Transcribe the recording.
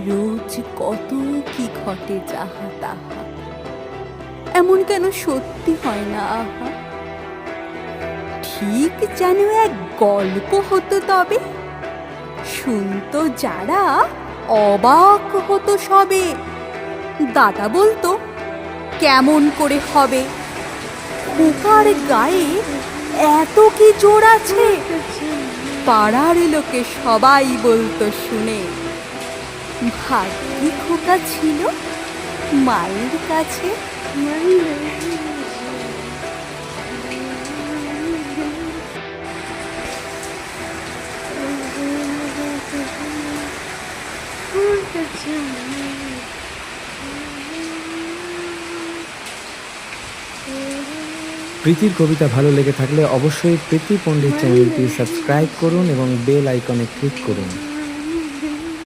রোজ কত কি ঘটে যাহা তাহা, এমন কেন সত্যি হয় না আহা। ঠিক যেন এক গল্প হতো তবে, শুনতো যারা অবাক হতো সবে। দাদা বলতো কেমন করে হবে, খোকার গায়ে এত কি জোর আছে। পাড়ার লোকে সবাই বলতো শুনে, ভাগ্যি খোকা ছিল মায়ের কাছে। প্রীতির কবিতা ভালো লেগে থাকলে অবশ্যই প্রীতি পণ্ডিত চ্যানেলটি সাবস্ক্রাইব করুন এবং বেল আইকনে ক্লিক করুন।